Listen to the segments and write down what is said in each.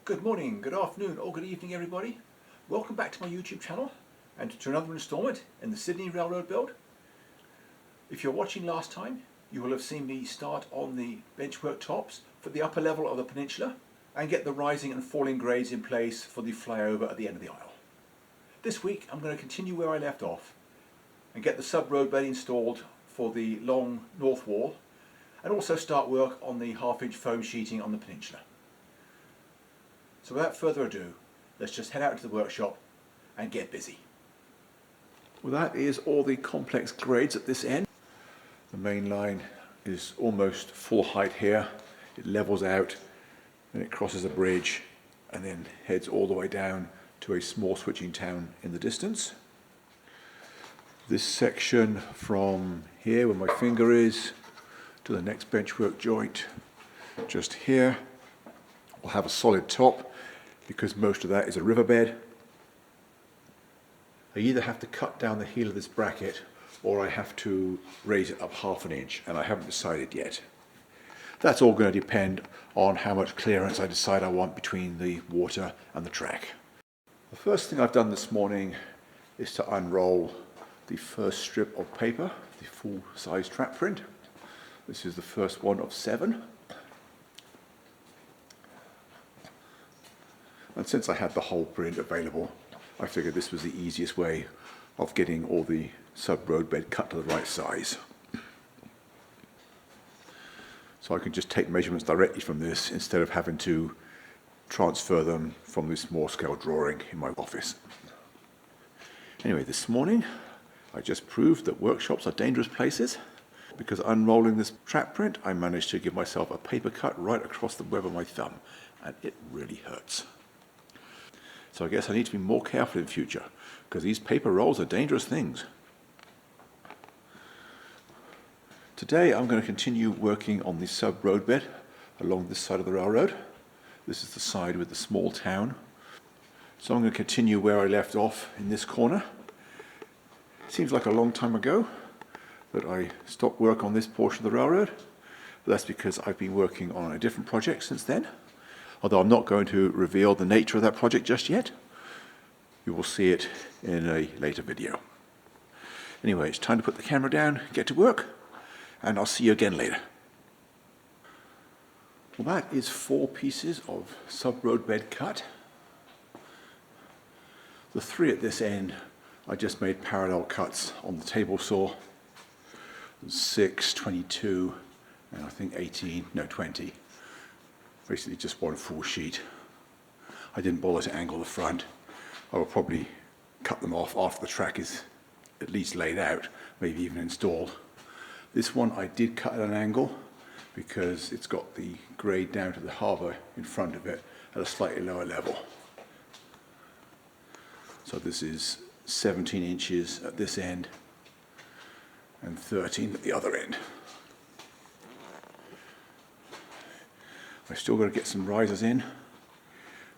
Good morning, good afternoon or good evening everybody. Welcome back to my YouTube channel and to another instalment in the Sydney Railroad build. If you're watching last time, you will have seen me start on the benchwork tops for the upper level of the peninsula and get the rising and falling grades in place for the flyover at the end of the aisle. This week I'm going to continue where I left off and get the subroad bed installed for the long north wall and also start work on the half-inch foam sheeting on the peninsula. So without further ado, let's just head out to the workshop and get busy. Well, that is all the complex grades at this end. The main line is almost full height here. It levels out and it crosses a bridge and then heads all the way down to a small switching town in the distance. This section from here where my finger is to the next benchwork joint just here will have a solid top because most of that is a riverbed. I either have to cut down the heel of this bracket or I have to raise it up ½ an inch, and I haven't decided yet. That's all going to depend on how much clearance I decide I want between the water and the track. The first thing I've done this morning is to unroll the first strip of paper, the full-size trap print. This is the first one of 7. And since I had the whole print available, I figured this was the easiest way of getting all the subroad bed cut to the right size. So I can just take measurements directly from this instead of having to transfer them from this small scale drawing in my office. Anyway, this morning I just proved that workshops are dangerous places because unrolling this trap print I managed to give myself a paper cut right across the web of my thumb, and it really hurts. So I guess I need to be more careful in future because these paper rolls are dangerous things. Today I'm going to continue working on the subroad bed along this side of the railroad. This is the side with the small town. So I'm going to continue where I left off in this corner. Seems like a long time ago that I stopped work on this portion of the railroad, but that's because I've been working on a different project since then. Although I'm not going to reveal the nature of that project just yet. You will see it in a later video. Anyway, it's time to put the camera down, get to work, and I'll see you again later. Well, that is 4 pieces of subroad bed cut. The 3 at this end, I just made parallel cuts on the table saw. 6, 22, and I think 20. Basically just one full sheet. I didn't bother to angle the front. I will probably cut them off after the track is at least laid out, maybe even installed. This one I did cut at an angle because it's got the grade down to the harbour in front of it at a slightly lower level. So this is 17 inches at this end and 13 at the other end. I've still got to get some risers in,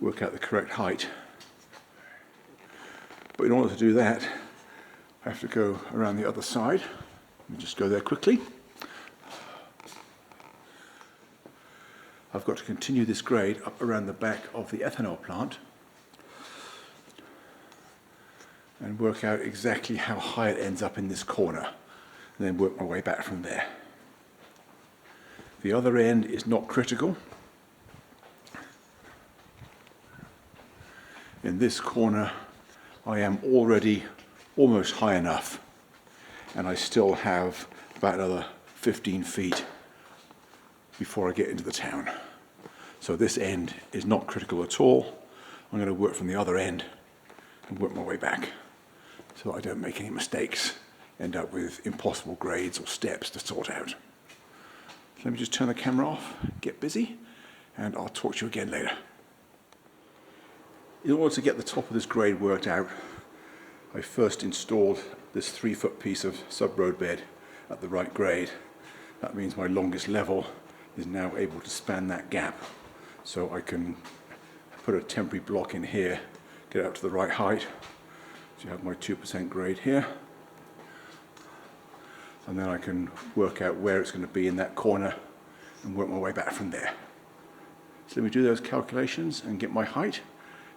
work out the correct height. But in order to do that, I have to go around the other side. Let me just go there quickly. I've got to continue this grade up around the back of the ethanol plant and work out exactly how high it ends up in this corner, and then work my way back from there. The other end is not critical. In this corner, I am already almost high enough, and I still have about another 15 feet before I get into the town. So this end is not critical at all. I'm going to work from the other end and work my way back so I don't make any mistakes, end up with impossible grades or steps to sort out. So let me just turn the camera off, get busy, and I'll talk to you again later. In order to get the top of this grade worked out, I first installed this 3-foot piece of subroad bed at the right grade. That means my longest level is now able to span that gap. So I can put a temporary block in here, get it up to the right height. So you have my 2% grade here. And then I can work out where it's going to be in that corner and work my way back from there. So let me do those calculations and get my height,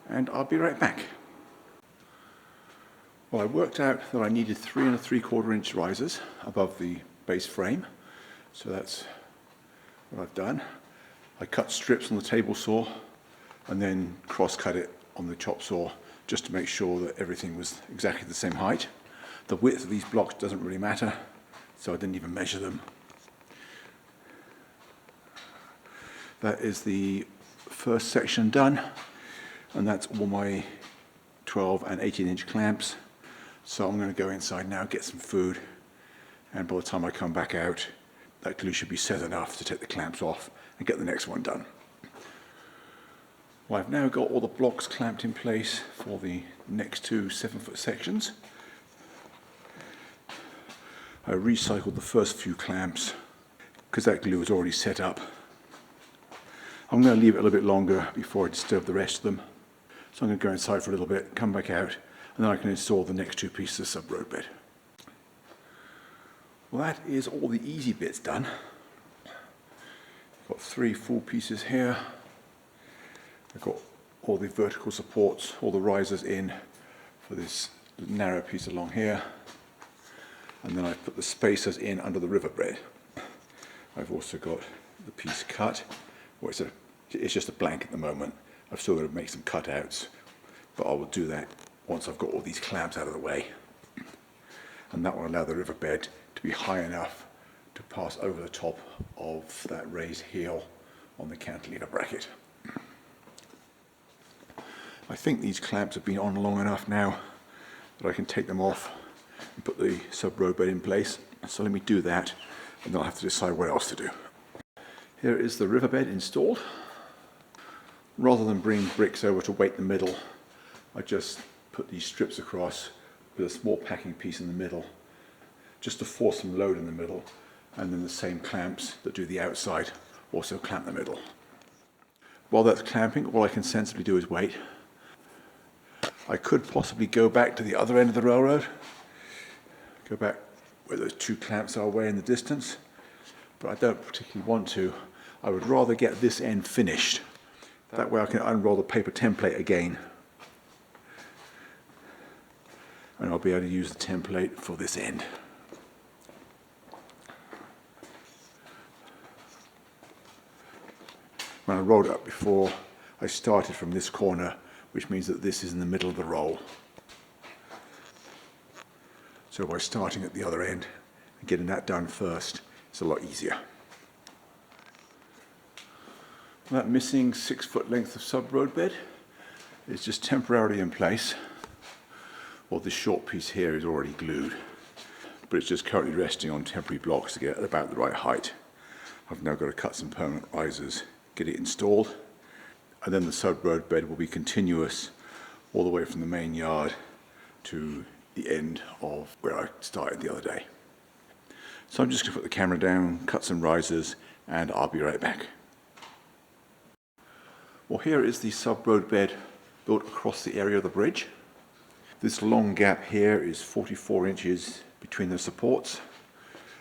and I'll be right back. Well, I worked out that I needed 3 3/4 inch risers above the base frame. So that's what I've done. I cut strips on the table saw and then cross-cut it on the chop saw just to make sure that everything was exactly the same height. The width of these blocks doesn't really matter, so I didn't even measure them. That is the first section done, and that's all my 12 and 18 inch clamps. So I'm going to go inside now, get some food, and by the time I come back out, that glue should be set enough to take the clamps off and get the next one done. Well, I've now got all the blocks clamped in place for the next 2 7-foot sections. I recycled the first few clamps because that glue was already set up. I'm going to leave it a little bit longer before I disturb the rest of them. So I'm going to go inside for a little bit, come back out, and then I can install the next 2 pieces of subroad bed. Well, that is all the easy bits done. I've got 3 full pieces here. I've got all the vertical supports, all the risers in for this narrow piece along here. And then I've put the spacers in under the riverbed. I've also got the piece cut. Well, it's just a blank at the moment. I've still got to make some cutouts, but I will do that once I've got all these clamps out of the way. And that will allow the riverbed to be high enough to pass over the top of that raised heel on the cantilever bracket. I think these clamps have been on long enough now that I can take them off and put the subroad bed in place. So let me do that, and then I'll have to decide what else to do. Here is the riverbed installed. Rather than bring bricks over to weight the middle, I just put these strips across with a small packing piece in the middle, just to force some load in the middle, and then the same clamps that do the outside also clamp the middle. While that's clamping, all I can sensibly do is wait. I could possibly go back to the other end of the railroad, go back where those 2 clamps are way in the distance, but I don't particularly want to. I would rather get this end finished. That way I can unroll the paper template again, and I'll be able to use the template for this end. When I rolled it up before, I started from this corner, which means that this is in the middle of the roll. So by starting at the other end and getting that done first, it's a lot easier. That missing 6-foot length of subroad bed is just temporarily in place. Well, this short piece here is already glued, but it's just currently resting on temporary blocks to get about the right height. I've now got to cut some permanent risers, get it installed, and then the subroad bed will be continuous all the way from the main yard to the end of where I started the other day. So I'm just going to put the camera down, cut some risers, and I'll be right back. Well, here is the subroad bed built across the area of the bridge. This long gap here is 44 inches between the supports.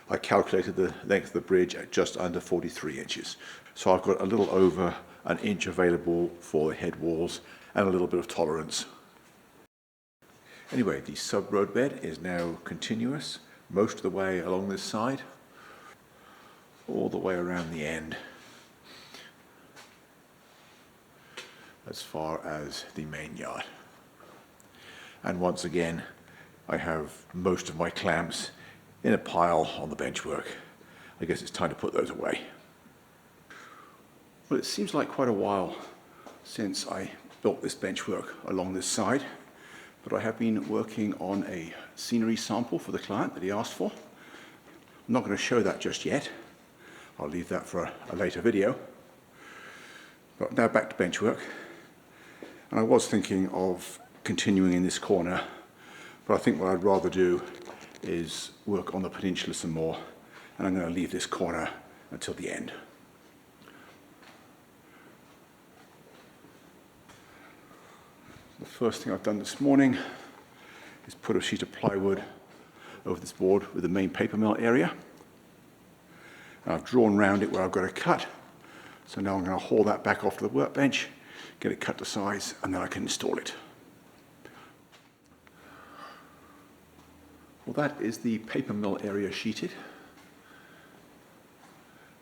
I calculated the length of the bridge at just under 43 inches. So I've got a little over an inch available for the head walls and a little bit of tolerance. Anyway, the subroad bed is now continuous most of the way along this side, all the way around the end, as far as the main yard. And once again, I have most of my clamps in a pile on the benchwork. I guess it's time to put those away. Well, it seems like quite a while since I built this benchwork along this side, but I have been working on a scenery sample for the client that he asked for. I'm not going to show that just yet. I'll leave that for a later video. But now back to benchwork. And I was thinking of continuing in this corner, but I think what I'd rather do is work on the peninsula some more, and I'm going to leave this corner until the end. The first thing I've done this morning is put a sheet of plywood over this board with the main paper mill area. And I've drawn around it where I've got to cut So now I'm going to haul that back off to the workbench, get it cut to size, and then I can install it. Well, that is the paper mill area sheeted.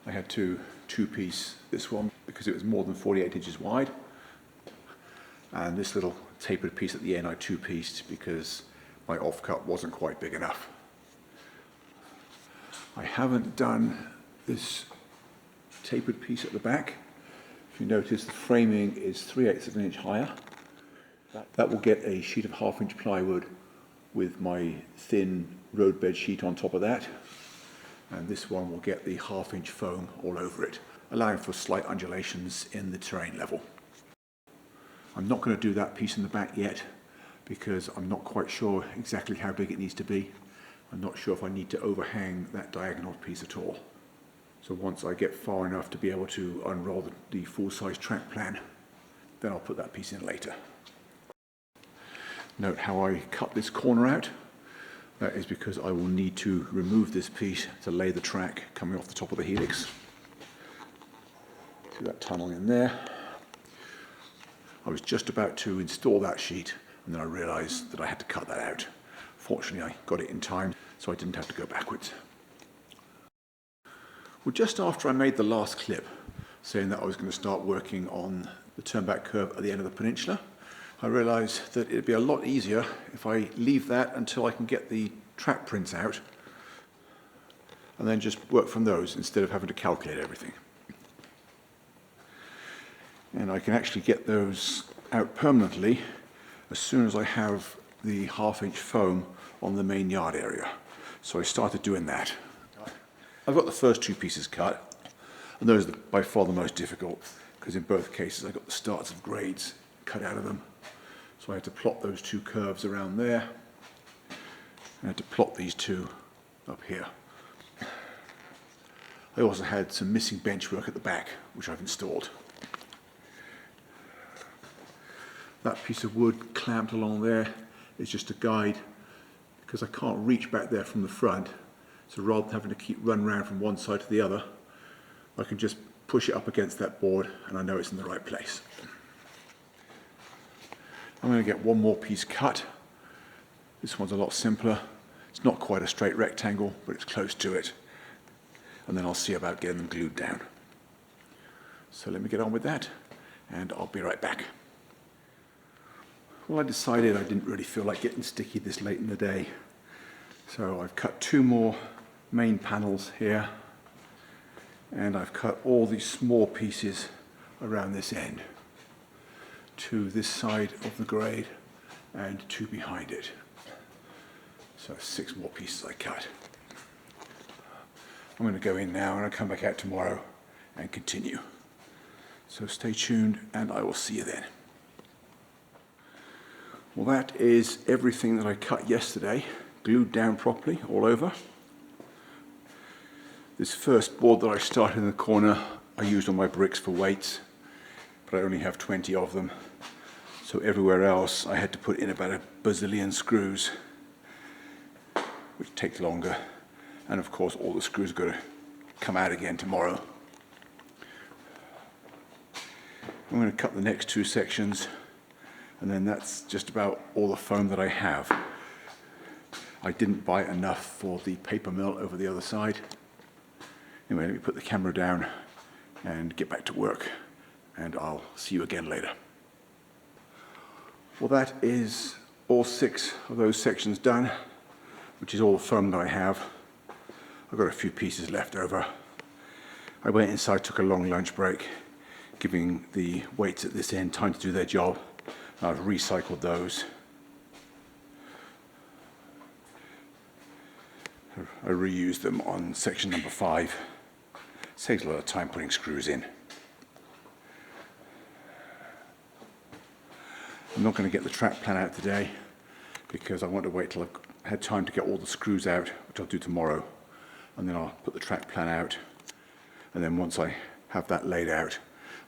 I had to two-piece this one because it was more than 48 inches wide. And this little tapered piece at the end I two-pieced because my offcut wasn't quite big enough. I haven't done this tapered piece at the back. If you notice, the framing is 3/8 of an inch higher. That will get a sheet of 1/2 inch plywood with my thin roadbed sheet on top of that. And this one will get the 1/2 inch foam all over it, allowing for slight undulations in the terrain level. I'm not going to do that piece in the back yet because I'm not quite sure exactly how big it needs to be. I'm not sure if I need to overhang that diagonal piece at all. So once I get far enough to be able to unroll the full-size track plan, then I'll put that piece in later. Note how I cut this corner out. That is because I will need to remove this piece to lay the track coming off the top of the helix. See that tunnel in there? I was just about to install that sheet and then I realized that I had to cut that out. Fortunately, I got it in time, so I didn't have to go backwards. Well, just after I made the last clip, saying that I was going to start working on the turnback curve at the end of the peninsula, I realized that it'd be a lot easier if I leave that until I can get the track prints out and then just work from those instead of having to calculate everything. And I can actually get those out permanently as soon as I have the 1/2 inch foam on the main yard area. So I started doing that. I've got the first two pieces cut, and those are by far the most difficult because in both cases I got the starts of grades cut out of them. So I had to plot those two curves around there. I had to plot these two up here. I also had some missing benchwork at the back, which I've installed. That piece of wood clamped along there is just a guide because I can't reach back there from the front. So rather than having to keep running around from one side to the other, I can just push it up against that board and I know it's in the right place. I'm going to get one more piece cut. This one's a lot simpler. It's not quite a straight rectangle, but it's close to it. And then I'll see about getting them glued down. So let me get on with that and I'll be right back. Well, I decided I didn't really feel like getting sticky this late in the day. So I've cut two more main panels here and I've cut all these small pieces around this end. Two this side of the grade and two behind it. So 6 more pieces I cut. I'm going to go in now and I'll come back out tomorrow and continue. So stay tuned and I will see you then. Well, that is everything that I cut yesterday, glued down properly all over. This first board that I started in the corner, I used on my bricks for weights, but I only have 20 of them. So everywhere else, I had to put in about a bazillion screws, which takes longer. And of course, all the screws are going to come out again tomorrow. I'm going to cut the next 2 sections. And then that's just about all the foam that I have. I didn't buy enough for the paper mill over the other side. Anyway, let me put the camera down and get back to work. And I'll see you again later. Well, that is all 6 of those sections done, which is all the foam that I have. I've got a few pieces left over. I went inside, took a long lunch break, giving the weights at this end time to do their job. I've recycled those. I reused them on section number 5. Saves a lot of time putting screws in. I'm not going to get the track plan out today because I want to wait till I've had time to get all the screws out, which I'll do tomorrow. And then I'll put the track plan out. And then once I have that laid out,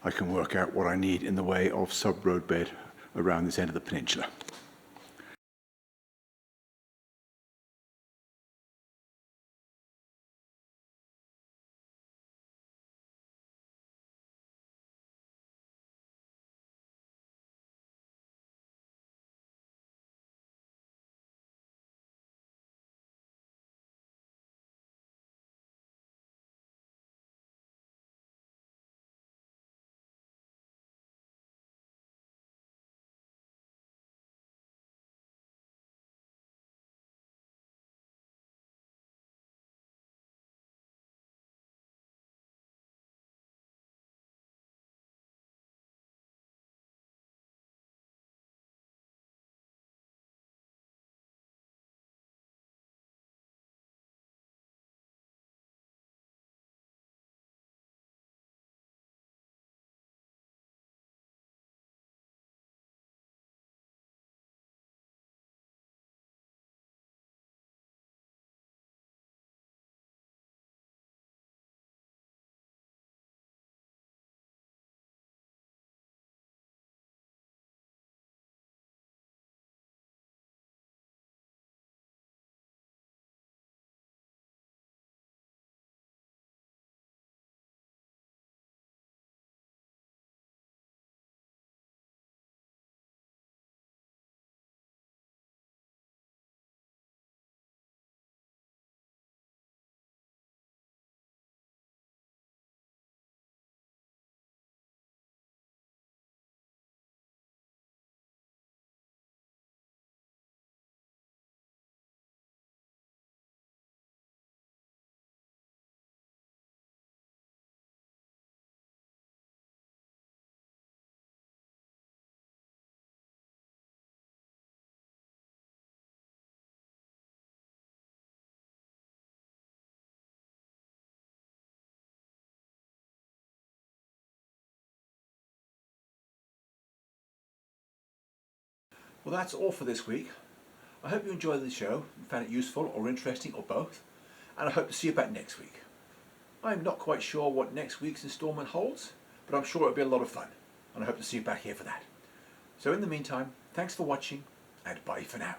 I can work out what I need in the way of sub-road bed around this end of the peninsula. Well, that's all for this week. I hope you enjoyed the show and found it useful or interesting or both, and I hope to see you back next week. I'm not quite sure what next week's instalment holds, but I'm sure it'll be a lot of fun, and I hope to see you back here for that. So in the meantime, thanks for watching, and bye for now.